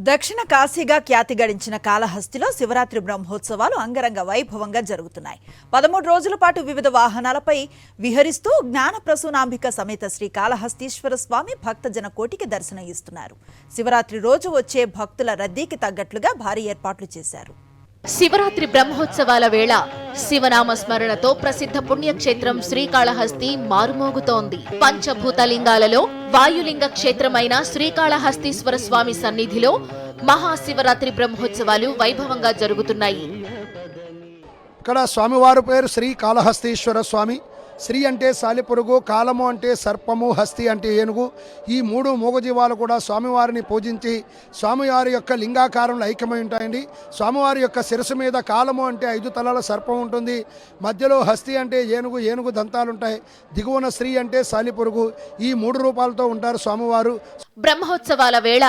దక్షిణ కాశీగా ఖ్యాతి గడించిన కాళహస్తిలో శివరాత్రి బ్రహ్మోత్సవాలు అంగరంగ వైభవంగా జరుగుతున్నాయి. 13 రోజుల పాటు వివిధ వాహనాలపై విహరిస్తూ జ్ఞానప్రసూనాంబిక సమేత శ్రీ కాళహస్తీశ్వర స్వామి భక్తజన కోటికి దర్శనం ఇస్తున్నారు. శివరాత్రి రోజు వచ్చే భక్తుల రద్దీకి తగ్గట్లుగా భారీ ఏర్పాట్లు చేశారు. శివరాత్రి బ్రహ్మోత్సవాల వేళ శివనామ స్మరణతో ప్రసిద్ధ పుణ్యక్షేత్రం శ్రీకాళహస్తి మారుమోగుతోంది. పంచభూతలింగాలలో వాయులింగ క్షేత్రమైన శ్రీకాళహస్తీశ్వర స్వామి సన్నిధిలో మహాశివరాత్రి బ్రహ్మోత్సవాలు వైభవంగా జరుగుతున్నాయి. ఇక్కడ స్వామివారి పేరు శ్రీకాళహస్తీశ్వర స్వామి. శ్రీ అంటే సాలిపురుగు, కాలము అంటే సర్పము, హస్తి అంటే ఏనుగు. ఈ మూడు మూగజీవాలు కూడా స్వామివారిని పూజించి స్వామివారి యొక్క లింగాకారంలో ఐక్యమై ఉంటాయండి. స్వామివారి యొక్క శిరస్సు మీద కాలము అంటే 5 తలల సర్పం ఉంటుంది, మధ్యలో హస్తి అంటే ఏనుగు దంతాలు ఉంటాయి, దిగువన శ్రీ అంటే సాలిపురుగు. ఈ 3 రూపాలతో ఉంటారు స్వామివారు. బ్రహ్మోత్సవాల వేళ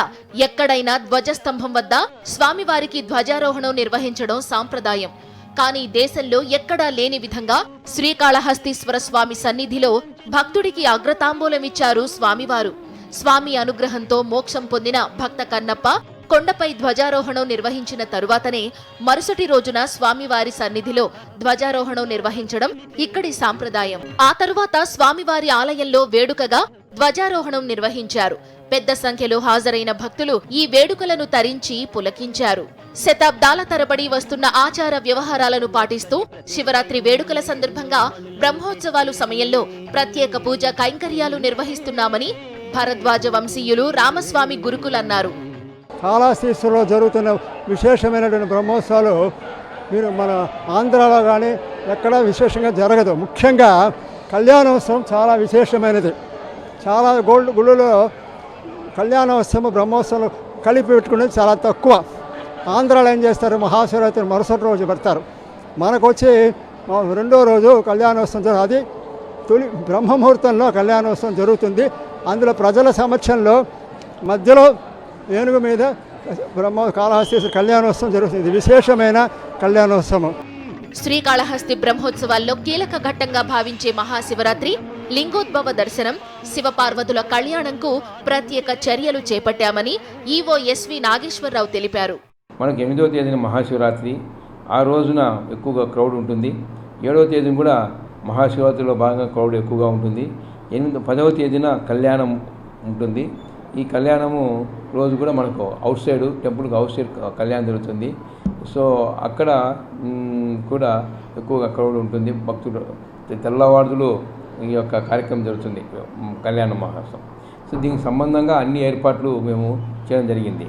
ఎక్కడైనా ధ్వజస్తంభం వద్ద స్వామివారికి ధ్వజారోహణం నిర్వహించడం సాంప్రదాయం. కానీ దేశంలో ఎక్కడా లేని విధంగా శ్రీకాళహస్తీశ్వర స్వామి సన్నిధిలో భక్తుడికి అగ్రతాంబూలమిచ్చారు స్వామివారు. స్వామి అనుగ్రహంతో మోక్షం పొందిన భక్త కన్నప్ప కొండపై ధ్వజారోహణం నిర్వహించిన తరువాతనే మరుసటి రోజున స్వామివారి సన్నిధిలో ధ్వజారోహణం నిర్వహించడం ఇక్కడి సాంప్రదాయం. ఆ తరువాత స్వామివారి ఆలయంలో వేడుకగా ధ్వజారోహణం నిర్వహించారు. పెద్ద సంఖ్యలో హాజరైన భక్తులు ఈ వేడుకలను తరించి పులకించారు. శతాబ్దాల తరబడి వస్తున్న ఆచార వ్యవహారాలను పాటిస్తూ శివరాత్రి వేడుకల సందర్భంగా బ్రహ్మోత్సవాలు సమయంలో ప్రత్యేక పూజ కైంకర్యాలు నిర్వహిస్తున్నామని భరద్వాజ వంశీయులు రామస్వామి గురుకులన్నారు. కాళహస్తీశ్వరంలో జరుగుతున్న విశేషమైనటువంటి బ్రహ్మోత్సవాలు మీరు మన ఆంధ్రాలో కానీ ఎక్కడా విశేషంగా జరగదు. ముఖ్యంగా కళ్యాణోత్సవం చాలా విశేషమైనది. చాలా గుళ్ళలో కళ్యాణోత్సవం బ్రహ్మోత్సవం కలిపి పెట్టుకునేది చాలా తక్కువ. ఆంధ్రాలో ఏం చేస్తారు, మహాశివరాత్రి మరుసటి రోజు పెడతారు. మనకు వచ్చి 2వ రోజు కళ్యాణోత్సవం జరుగుతుంది. అది తొలి బ్రహ్మముహూర్తంలో కళ్యాణోత్సవం జరుగుతుంది. అందులో ప్రజల సమక్షంలో మధ్యలో ఏనుగు మీద కాళహస్తీశ్వర కళ్యాణోత్సవం జరుగుతుంది. విశేషమైన కళ్యాణోత్సవం. శ్రీకాళహస్తి బ్రహ్మోత్సవాల్లో కీలక ఘట్టంగా భావించే మహాశివరాత్రి లింగోద్భవ దర్శనం, శివపార్వతుల కళ్యాణంకు ప్రత్యేక చర్యలు చేపట్టామని ఈవో ఎస్వి నాగేశ్వరరావు తెలిపారు. మనకు 8వ తేదీన మహాశివరాత్రి, ఆ రోజున ఎక్కువగా క్రౌడ్ ఉంటుంది. 7వ తేదీన కూడా మహాశివరాత్రిలో భాగంగా క్రౌడ్ ఎక్కువగా ఉంటుంది. 10వ తేదీన కళ్యాణం ఉంటుంది. ఈ కళ్యాణము రోజు కూడా మనకు అవుట్ సైడ్ టెంపుల్కి అవుట్ సైడ్ కళ్యాణం జరుగుతుంది. సో అక్కడ కూడా ఎక్కువగా క్రౌడ్ ఉంటుంది. భక్తులు తెల్లవారులు ఈ యొక్క కార్యక్రమం జరుగుతుంది, కళ్యాణ మహోత్సవం. సో దీనికి సంబంధంగా అన్ని ఏర్పాట్లు మేము చేయడం జరిగింది.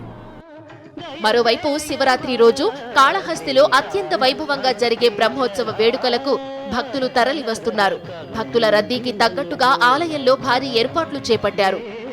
మరోవైపు శివరాత్రి రోజు కాళహస్తిలో అత్యంత వైభవంగా జరిగే బ్రహ్మోత్సవ వేడుకలకు భక్తులు తరలి వస్తున్నారు. భక్తుల రద్దీకి తగ్గట్టుగా ఆలయంలో భారీ ఏర్పాట్లు చేపట్టారు.